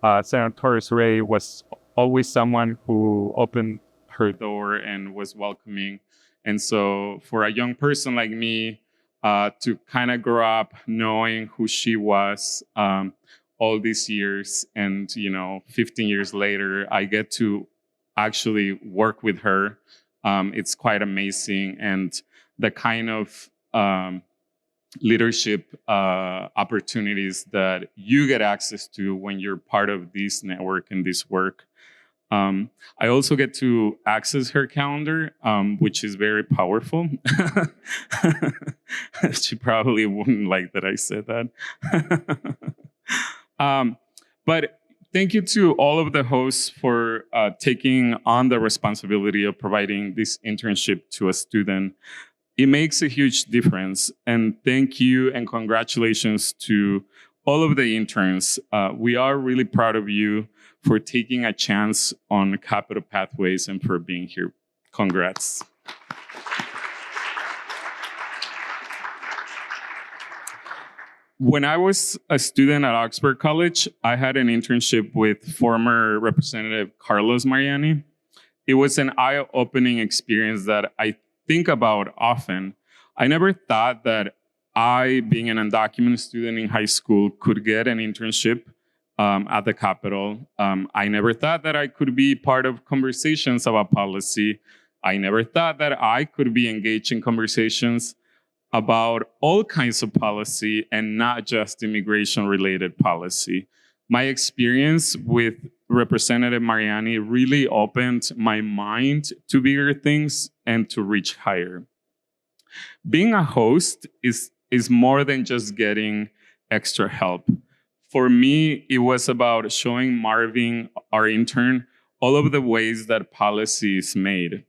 Senator Torres Ray was always someone who opened her door and was welcoming. And so for a young person like me to kind of grow up knowing who she was all these years, and 15 years later, I get to actually work with her. It's quite amazing, and the kind of leadership opportunities that you get access to when you're part of this network and this work. I also get to access her calendar, which is very powerful. She probably wouldn't like that I said that. But thank you to all of the hosts for taking on the responsibility of providing this internship to a student. It makes a huge difference. And thank you and congratulations to all of the interns. We are really proud of you for taking a chance on Capital Pathways and for being here. Congrats. When I was a student at Oxford College, I had an internship with former Representative Carlos Mariani. It was an eye-opening experience that I think about often. I never thought that I, being an undocumented student in high school, could get an internship at the Capitol. I never thought that I could be part of conversations about policy. I never thought that I could be engaged in conversations about all kinds of policy and not just immigration-related policy. My experience with Representative Mariani really opened my mind to bigger things and to reach higher. Being a host is more than just getting extra help. For me, it was about showing Marvin, our intern, all of the ways that policy is made.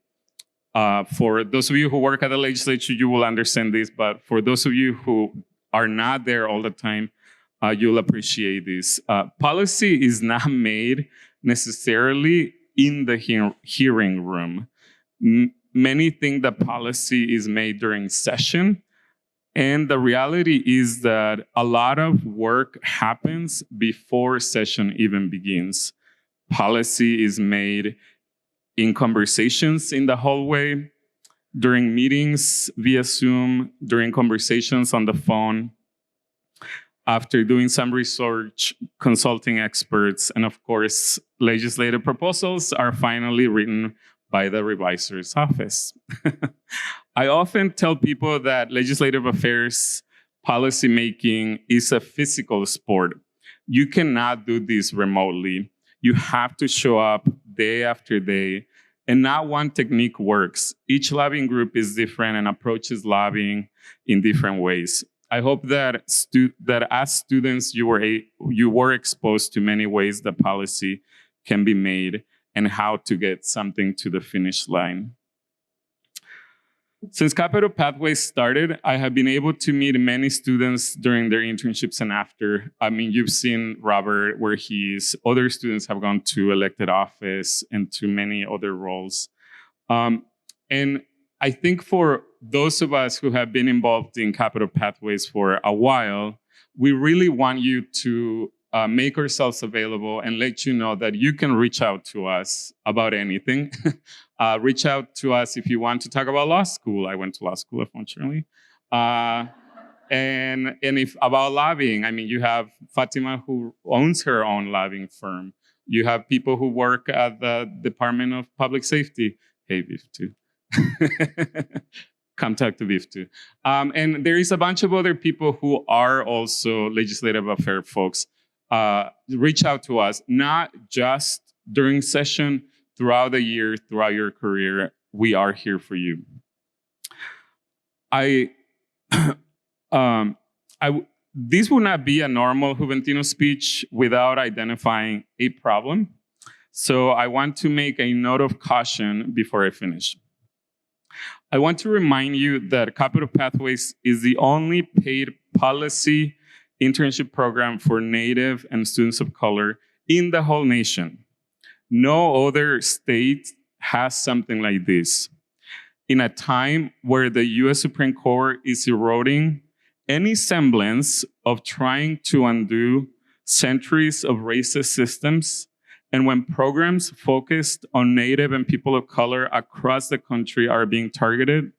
For those of you who work at the legislature, you will understand this, but for those of you who are not there all the time, you'll appreciate this. Policy is not made necessarily in the hearing room. Many think that policy is made during session, and the reality is that a lot of work happens before session even begins. Policy is made in conversations in the hallway, during meetings via Zoom, during conversations on the phone, after doing some research, consulting experts, and of course, legislative proposals are finally written by the revisor's office. I often tell people that legislative affairs policymaking is a physical sport. You cannot do this remotely. You have to show up day after day, and not one technique works. Each lobbying group is different and approaches lobbying in different ways. I hope that as students, you were exposed to many ways that policy can be made and how to get something to the finish line. Since Capital Pathways started, I have been able to meet many students during their internships and after. I mean, you've seen Robert, where other students have gone to elected office and to many other roles. And I think for those of us who have been involved in Capital Pathways for a while, we really want you to make ourselves available and let you know that you can reach out to us about anything. Reach out to us if you want to talk about law school. I went to law school, unfortunately. And if about lobbying, I mean, you have Fatima who owns her own lobbying firm. You have people who work at the Department of Public Safety. Hey, Viv2. Come talk to Viv2. And there is a bunch of other people who are also legislative affairs folks. Reach out to us, not just during session, throughout the year, throughout your career. We are here for you. This would not be a normal Juventino speech without identifying a problem. So I want to make a note of caution before I finish. I want to remind you that Capital Pathways is the only paid policy internship program for Native and students of color in the whole nation. No other state has something like this. In a time where the US Supreme Court is eroding any semblance of trying to undo centuries of racist systems, and when programs focused on Native and people of color across the country are being targeted,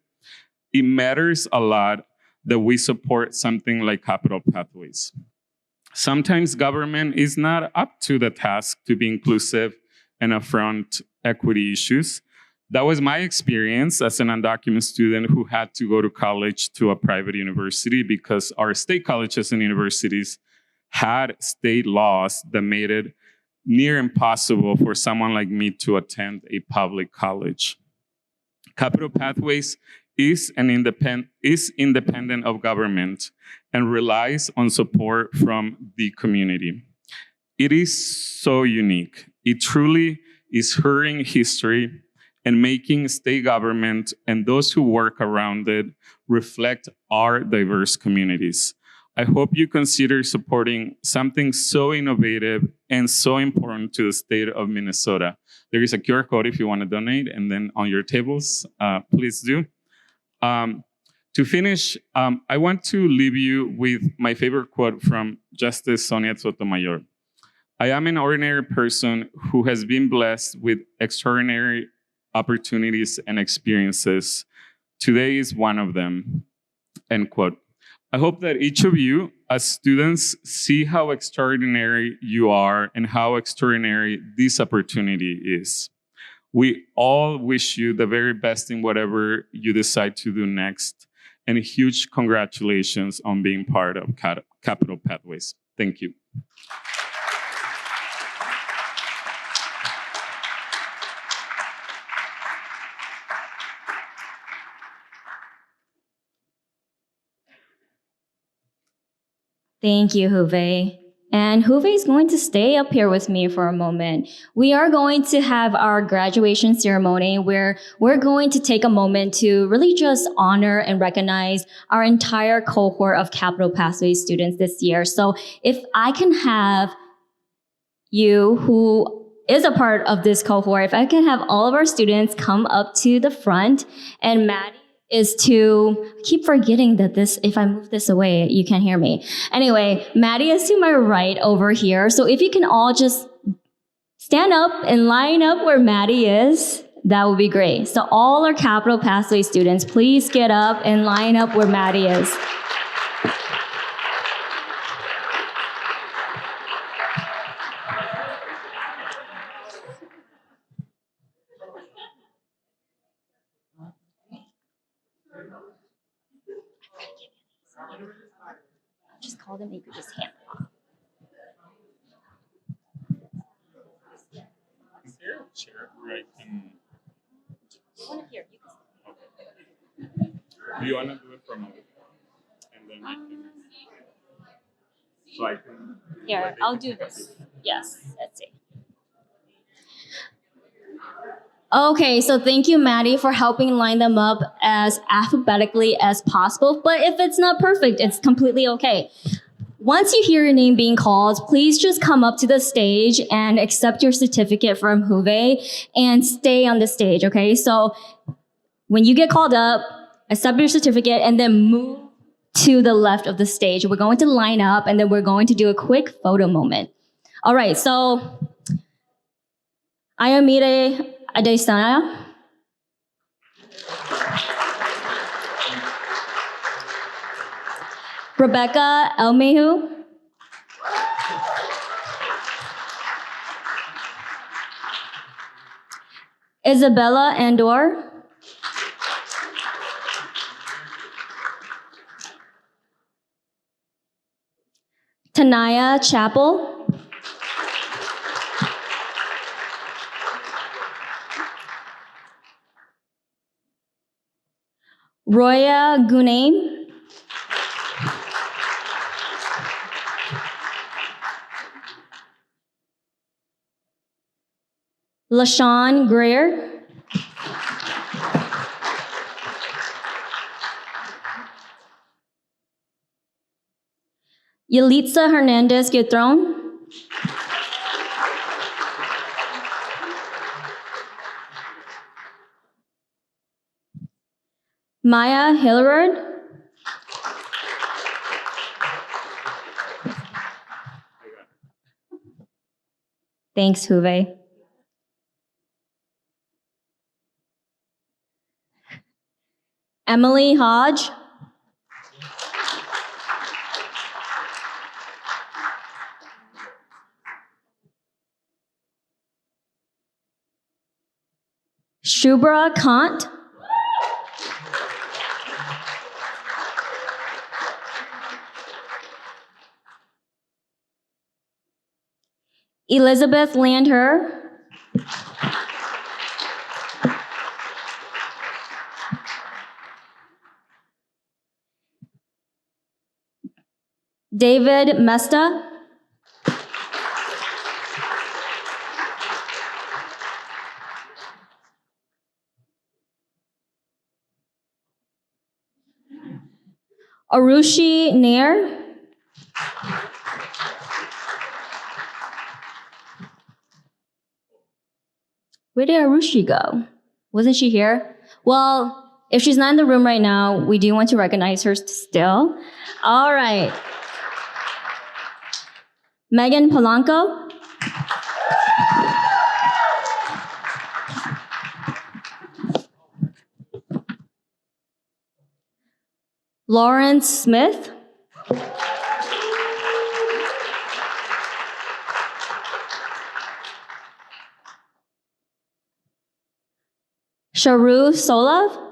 it matters a lot that we support something like Capital Pathways. Sometimes government is not up to the task to be inclusive and affront equity issues. That was my experience as an undocumented student who had to go to college to a private university because our state colleges and universities had state laws that made it near impossible for someone like me to attend a public college. Capital Pathways is independent of government and relies on support from the community. It is so unique. It truly is hearing history and making state government and those who work around it reflect our diverse communities. I hope you consider supporting something so innovative and so important to the state of Minnesota. There is a QR code if you want to donate, and then on your tables, please do. To finish, I want to leave you with my favorite quote from Justice Sonia Sotomayor. I am an ordinary person who has been blessed with extraordinary opportunities and experiences. Today is one of them, end quote. I hope that each of you, as students, see how extraordinary you are and how extraordinary this opportunity is. We all wish you the very best in whatever you decide to do next, and a huge congratulations on being part of Capital Pathways. Thank you. Thank you, Juve. And Juve is going to stay up here with me for a moment. We are going to have our graduation ceremony where we're going to take a moment to really just honor and recognize our entire cohort of Capital Pathways students this year. So if I can have you, who is a part of this cohort, if I can have all of our students come up to the front, and Maddie is to, I keep forgetting that this, if I move this away, you can't hear me. Anyway, Maddie is to my right over here. So if you can all just stand up and line up where Maddie is, that would be great. So all our Capital Pathway students, please get up and line up where Maddie is. Just call them, you could just hand them off. Is there a chair where I can... Here, you Okay. Do you want to do it from over? And then I can... So I can... Here, I'll do this. Yes, let's see. Okay, so thank you, Maddie, for helping line them up as alphabetically as possible. But if it's not perfect, it's completely okay. Once you hear your name being called, please just come up to the stage and accept your certificate from Juve and stay on the stage, okay? So when you get called up, accept your certificate and then move to the left of the stage. We're going to line up and then we're going to do a quick photo moment. All right, so Ayomide Adesanya. Rebecca Elmehu. Isabella Andor. Tanaya Chappell. Roya Gunaim. LaShawn Greer. Yalitza Hernandez Guitron. Maya Hilliard. Thanks, Juve. Emily Hodge. Shubra Kant. Elizabeth Landher. David Mesta. Arushi Nair. Where did Arushi go? Wasn't she here? Well, if she's not in the room right now, we do want to recognize her still. All right. Megan Polanco. Lawrence Smith. Sharu Solav.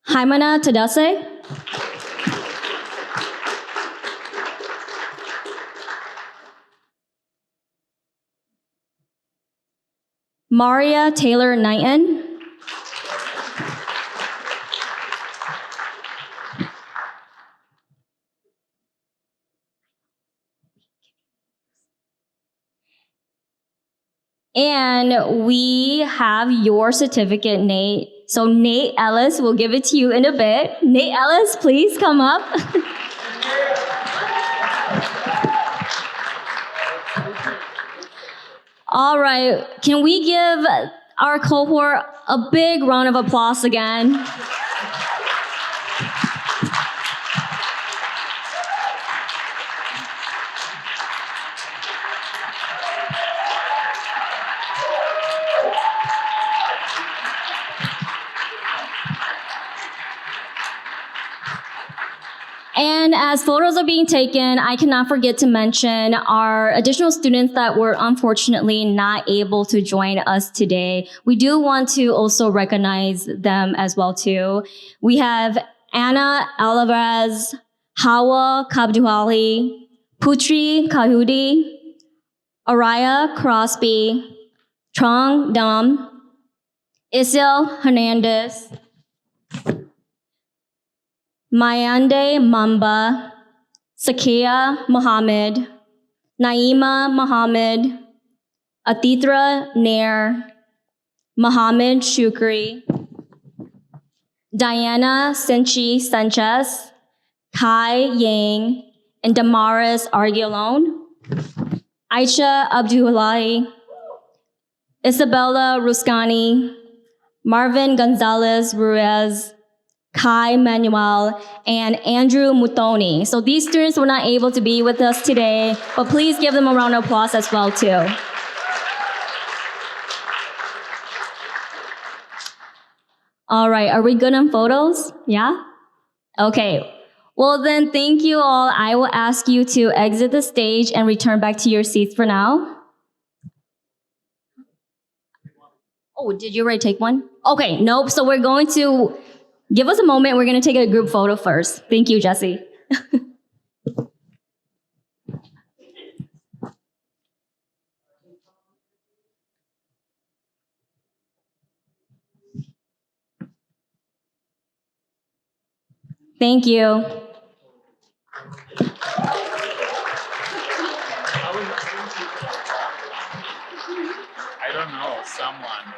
Haimana Tadase. Maria Taylor Knighton. And we have your certificate, Nate. So Nate Ellis will give it to you in a bit. Nate Ellis, please come up. All right, can we give our cohort a big round of applause again? And as photos are being taken, I cannot forget to mention our additional students that were unfortunately not able to join us today. We do want to also recognize them as well too. We have Anna Alvarez, Hawa Kabduali, Putri Kahudi, Araya Crosby, Trong Dam, Isil Hernandez, Mayande Mamba, Sakia Mohammed, Naima Mohammed, Atitra Nair, Mohammed Shukri, Diana Senchi Sanchez, Kai Yang, and Damaris Arguelone, Aisha Abdullahi, Isabella Ruscani, Marvin Gonzalez Ruiz, Kai Manuel, and Andrew Mutoni. So these students were not able to be with us today, but please give them a round of applause as well too. All right, are we good on photos? Yeah? Okay. Well then, thank you all. I will ask you to exit the stage and return back to your seats for now. Oh, did you already take one? Okay, nope. So we're going to give us a moment. We're going to take a group photo first. Thank you, Jesse. Thank you. I don't know, someone.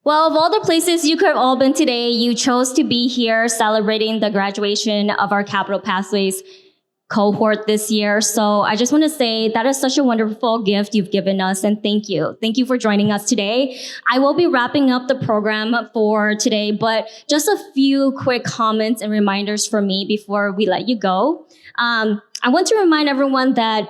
Well, of all the places you could have all been today, you chose to be here celebrating the graduation of our Capital Pathways cohort this year. So I just want to say that is such a wonderful gift you've given us, and thank you. Thank you for joining us today. I will be wrapping up the program for today, but just a few quick comments and reminders for me before we let you go. I want to remind everyone that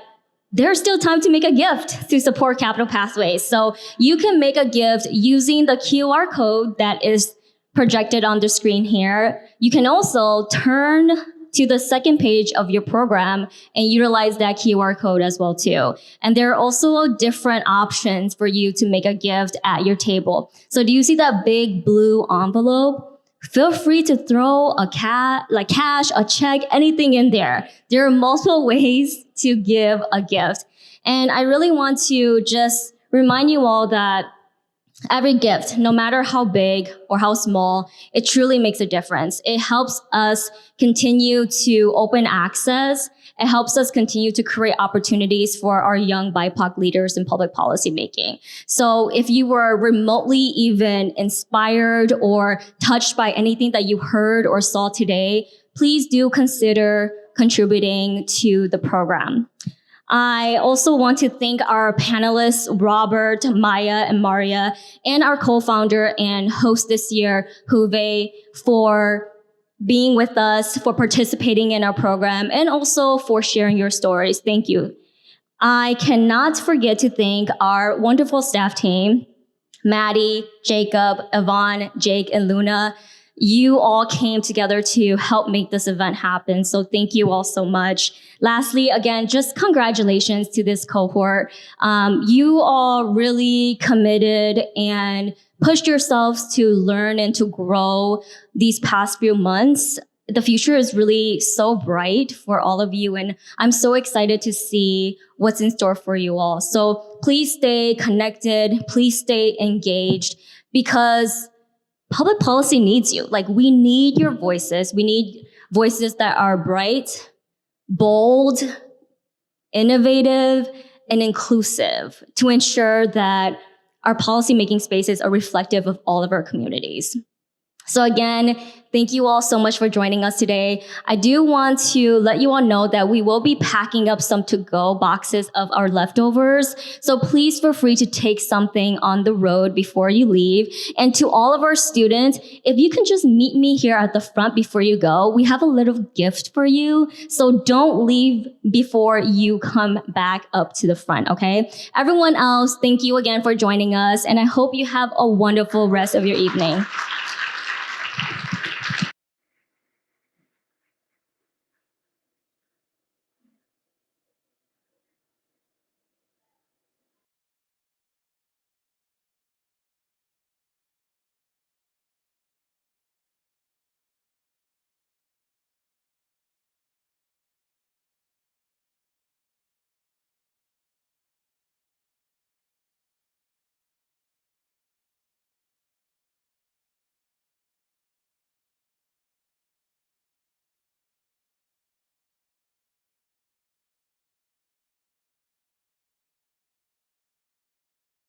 there's still time to make a gift to support Capital Pathways. So you can make a gift using the QR code that is projected on the screen here. You can also turn to the second page of your program and utilize that QR code as well too. And there are also different options for you to make a gift at your table. So do you see that big blue envelope? Feel free to throw a cash, a check, anything in there. There are multiple ways to give a gift. And I really want to just remind you all that Every gift, no matter how big or how small, it truly makes a difference. It helps us continue to open access. It helps us continue to create opportunities for our young BIPOC leaders in public policy making. So if you were remotely even inspired or touched by anything that you heard or saw today, please do consider contributing to the program. I also want to thank our panelists, Robert, Maya, and Maria, and our co-founder and host this year, Huve, for being with us, for participating in our program, and also for sharing your stories. Thank you. I cannot forget to thank our wonderful staff team, Maddie, Jacob, Yvonne, Jake, and Luna. You all came together to help make this event happen. So thank you all so much. Lastly, again, just congratulations to this cohort. You all really committed and pushed yourselves to learn and to grow these past few months. The future is really so bright for all of you, and I'm so excited to see what's in store for you all. So please stay connected, please stay engaged, because public policy needs you. Like, we need your voices. We need voices that are bright, bold, innovative, and inclusive to ensure that our policymaking spaces are reflective of all of our communities. So again, thank you all so much for joining us today. I do want to let you all know that we will be packing up some to-go boxes of our leftovers. So please feel free to take something on the road before you leave. And to all of our students, if you can just meet me here at the front before you go, we have a little gift for you. So don't leave before you come back up to the front, okay? Everyone else, thank you again for joining us. And I hope you have a wonderful rest of your evening.